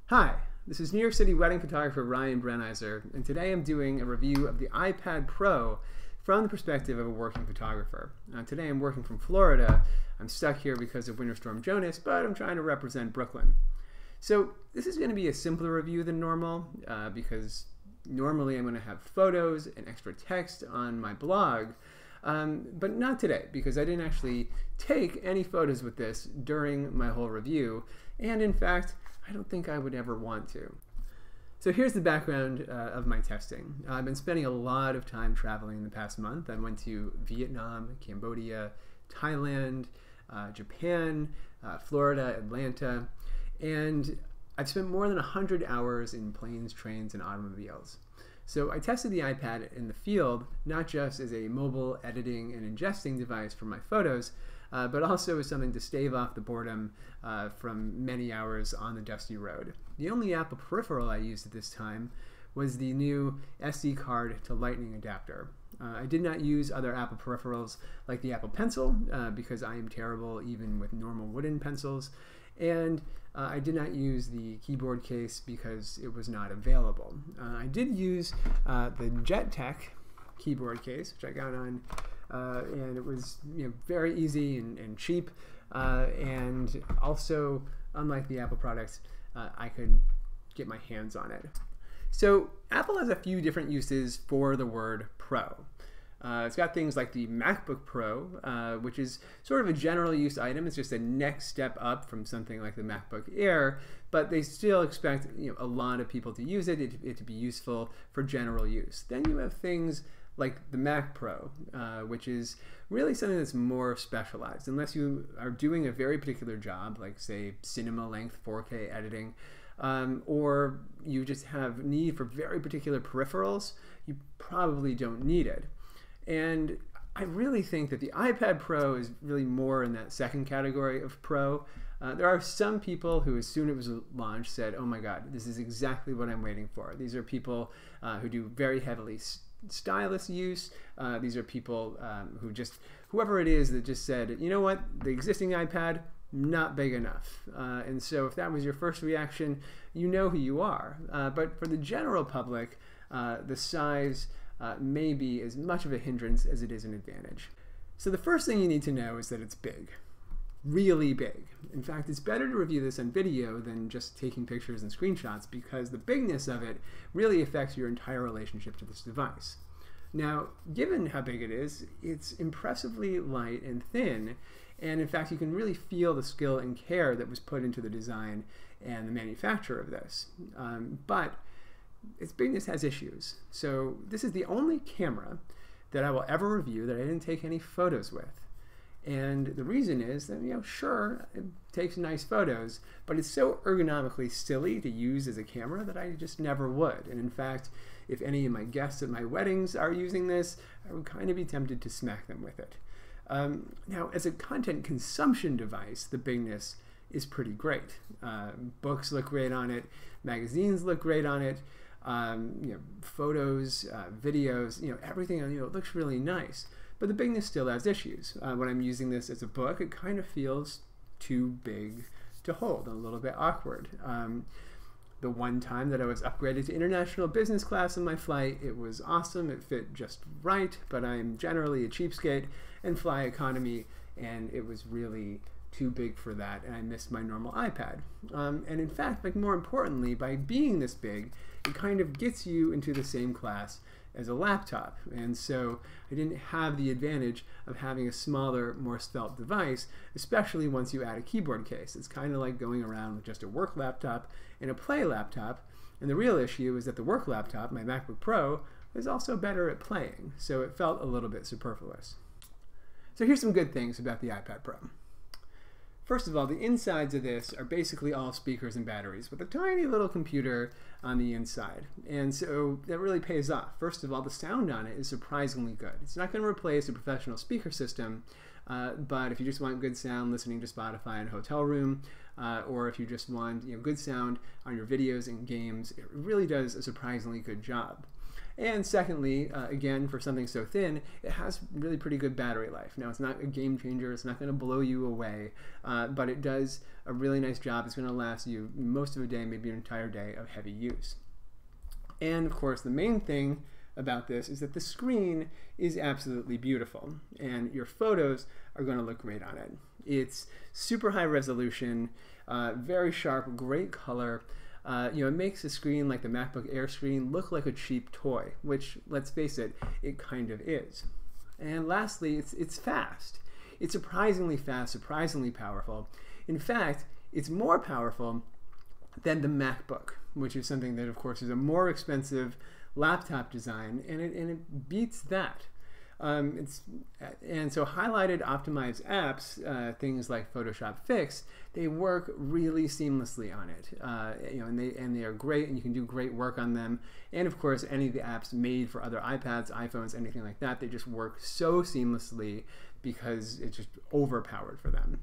Hi, this is New York City wedding photographer Ryan Brenizer, and today I'm doing a review of the iPad Pro from the perspective of a working photographer. Today I'm working from Florida. I'm stuck here because of Winter Storm Jonas, but I'm trying to represent Brooklyn. So this is going to be a simpler review than normal because normally I'm going to have photos and extra text on my blog, but not today because I didn't actually take any photos with this during my whole review, and in fact I don't think I would ever want to. So here's the background of my testing. I've been spending a lot of time traveling in the past month. I went to Vietnam, Cambodia, Thailand, Japan, Florida, Atlanta, and I've spent more than 100 hours in planes, trains, and automobiles. So I tested the iPad in the field, not just as a mobile editing and ingesting device for my photos, but also as something to stave off the boredom from many hours on the dusty road. The only Apple peripheral I used at this time was the new SD card to Lightning adapter. I did not use other Apple peripherals like the Apple Pencil because I am terrible even with normal wooden pencils, and I did not use the keyboard case because it was not available. I did use the JetTech keyboard case, which I got on, and it was very easy and cheap, and also, unlike the Apple products, I could get my hands on it. So Apple has a few different uses for the word Pro. It's got things like the MacBook Pro, which is sort of a general use item. It's just a next step up from something like the MacBook Air, but they still expect a lot of people to use it to be useful for general use. Then you have things like the Mac Pro, which is really something that's more specialized. Unless you are doing a very particular job, like say cinema-length 4K editing, or you just have need for very particular peripherals, you probably don't need it. And I really think that the iPad Pro is really more in that second category of Pro. There are some people who, as soon as it was launched, said, "Oh my God, this is exactly what I'm waiting for." These are people who do very heavily stylus use. These are people who just, whoever it is that just said, you know what, the existing iPad, not big enough. And so if that was your first reaction, you know who you are. But for the general public, the size may be as much of a hindrance as it is an advantage. So the first thing you need to know is that it's big. Really big. In fact, it's better to review this on video than just taking pictures and screenshots because the bigness of it really affects your entire relationship to this device. Now, given how big it is, it's impressively light and thin, and in fact you can really feel the skill and care that was put into the design and the manufacture of this. But its bigness has issues. So this is the only camera that I will ever review that I didn't take any photos with. And the reason is that, sure, it takes nice photos, but it's so ergonomically silly to use as a camera that I just never would. And in fact, if any of my guests at my weddings are using this, I would kind of be tempted to smack them with it. Now, as a content consumption device, the bigness is pretty great. Books look great on it, magazines look great on it, photos, videos, everything, it looks really nice. But the bigness still has issues. When I'm using this as a book, it kind of feels too big to hold, a little bit awkward. The one time that I was upgraded to international business class on my flight, it was awesome, it fit just right, but I'm generally a cheapskate and fly economy, and it was really too big for that, and I missed my normal iPad. And in fact, more importantly, by being this big, it kind of gets you into the same class as a laptop, and so I didn't have the advantage of having a smaller, more svelte device, especially once you add a keyboard case. It's kind of like going around with just a work laptop and a play laptop, and the real issue is that the work laptop, my MacBook Pro, is also better at playing, so it felt a little bit superfluous. So here's some good things about the iPad Pro. First of all, the insides of this are basically all speakers and batteries with a tiny little computer on the inside. And so that really pays off. First of all, the sound on it is surprisingly good. It's not going to replace a professional speaker system, but if you just want good sound listening to Spotify in a hotel room, or if you just want good sound on your videos and games, it really does a surprisingly good job. And secondly, again, for something so thin, it has really pretty good battery life. Now, it's not a game changer. It's not going to blow you away, but it does a really nice job. It's going to last you most of a day, maybe an entire day of heavy use. And of course, the main thing about this is that the screen is absolutely beautiful, and your photos are going to look great on it. It's super high resolution, very sharp, great color. It makes a screen like the MacBook Air screen look like a cheap toy, which, let's face it, it kind of is. And lastly, it's fast. It's surprisingly fast, surprisingly powerful. In fact, it's more powerful than the MacBook, which is something that, of course, is a more expensive laptop design, and it beats that. And so highlighted, optimized apps, things like Photoshop Fix, they work really seamlessly on it. And they are great, and you can do great work on them. And of course, any of the apps made for other iPads, iPhones, anything like that, they just work so seamlessly because it's just overpowered for them.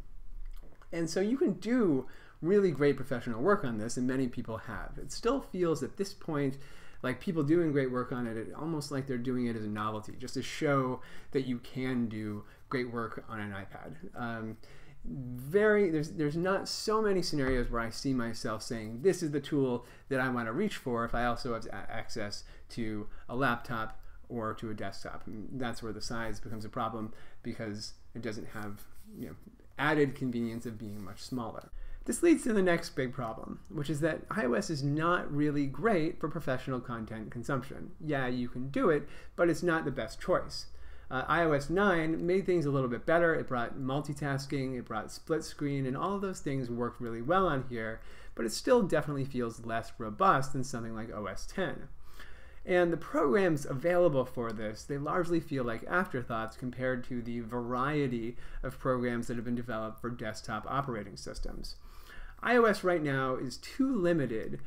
And so you can do really great professional work on this, and many people have. It still feels at this point like people doing great work on it, almost like they're doing it as a novelty, just to show that you can do great work on an iPad. There's not so many scenarios where I see myself saying, this is the tool that I want to reach for if I also have access to a laptop or to a desktop. And that's where the size becomes a problem, because it doesn't have added convenience of being much smaller. This leads to the next big problem, which is that iOS is not really great for professional content consumption. Yeah, you can do it, but it's not the best choice. iOS 9 made things a little bit better. It brought multitasking, it brought split screen, and all of those things worked really well on here, but it still definitely feels less robust than something like OS X. And the programs available for this, they largely feel like afterthoughts compared to the variety of programs that have been developed for desktop operating systems. iOS right now is too limited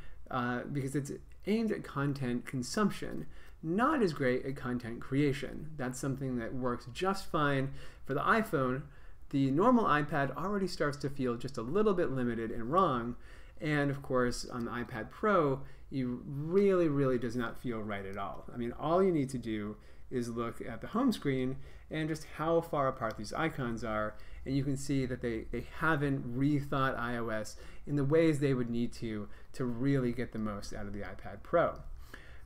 because it's aimed at content consumption, not as great at content creation. That's something that works just fine for the iPhone. The normal iPad already starts to feel just a little bit limited and wrong. And of course, on the iPad Pro, you really does not feel right at all. I mean, all you need to do is look at the home screen and just how far apart these icons are, and you can see that they haven't rethought iOS in the ways they would need to really get the most out of the iPad Pro.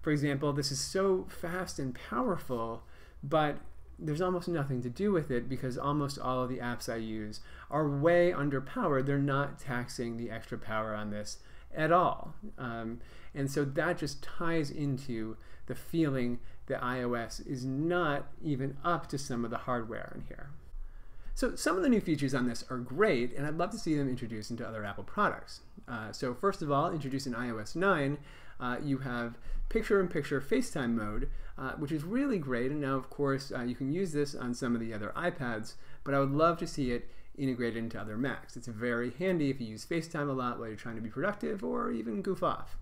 For example, this is so fast and powerful, but there's almost nothing to do with it because almost all of the apps I use are way underpowered. They're not taxing the extra power on this at all. And so that just ties into the feeling that iOS is not even up to some of the hardware in here. So some of the new features on this are great, and I'd love to see them introduced into other Apple products. So first of all, introduced in iOS 9, you have picture-in-picture FaceTime mode, which is really great. And now, of course, you can use this on some of the other iPads, but I would love to see it integrated into other Macs. It's very handy if you use FaceTime a lot while you're trying to be productive or even goof off.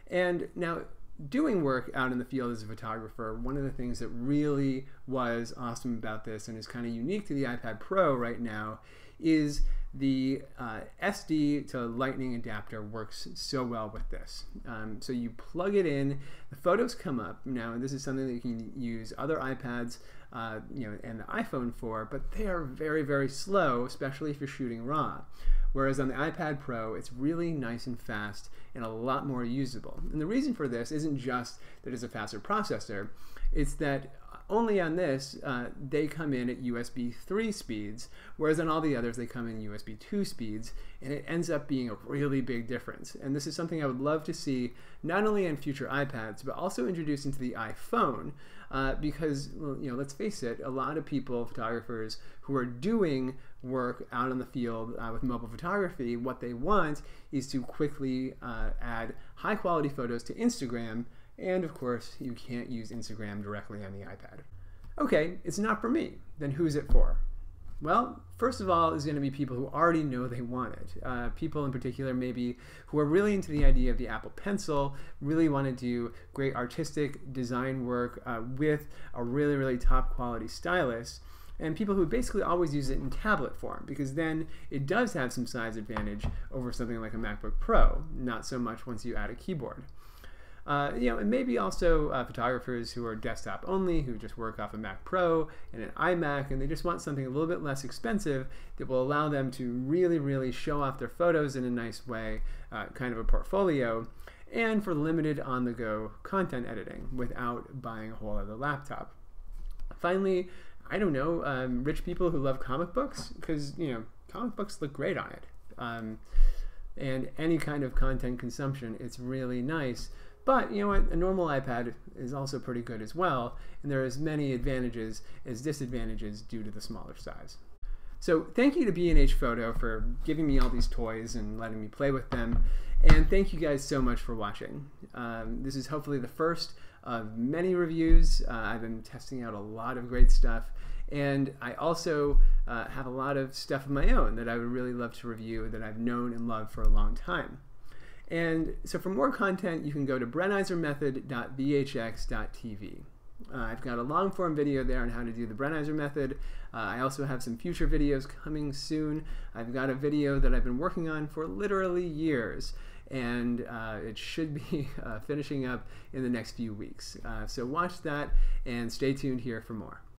And now, doing work out in the field as a photographer, one of the things that really was awesome about this and is kind of unique to the iPad Pro right now is the SD to Lightning adapter works so well with this. So you plug it in, the photos come up. Now, this is something that you can use other iPads and the iPhone for, but they are very slow, especially if you're shooting RAW. Whereas on the iPad Pro, it's really nice and fast and a lot more usable. And the reason for this isn't just that it's a faster processor, it's that only on this, they come in at USB 3 speeds, whereas on all the others, they come in USB 2 speeds, and it ends up being a really big difference. And this is something I would love to see not only in future iPads, but also introduced into the iPhone, because, let's face it, a lot of people, photographers who are doing work out in the field with mobile photography, what they want is to quickly add high-quality photos to Instagram. And of course, you can't use Instagram directly on the iPad. Okay, it's not for me. Then who's it for? Well, first of all, is going to be people who already know they want it. People in particular maybe who are really into the idea of the Apple Pencil, really want to do great artistic design work with a really top quality stylus. And people who basically always use it in tablet form, because then it does have some size advantage over something like a MacBook Pro, not so much once you add a keyboard. And maybe also photographers who are desktop only, who just work off a Mac Pro and an iMac, and they just want something a little bit less expensive that will allow them to really, really show off their photos in a nice way, kind of a portfolio, and for limited on-the-go content editing without buying a whole other laptop. Finally, I don't know, rich people who love comic books, because, comic books look great on it. And any kind of content consumption, it's really nice. But you know what, a normal iPad is also pretty good as well, and there are as many advantages as disadvantages due to the smaller size. So thank you to B&H Photo for giving me all these toys and letting me play with them, and thank you guys so much for watching. This is hopefully the first of many reviews. I've been testing out a lot of great stuff, and I also have a lot of stuff of my own that I would really love to review that I've known and loved for a long time. And so for more content, you can go to brennizermethod.vhx.tv. I've got a long form video there on how to do the Brennizer method. I also have some future videos coming soon. I've got a video that I've been working on for literally years, and it should be finishing up in the next few weeks. So watch that and stay tuned here for more.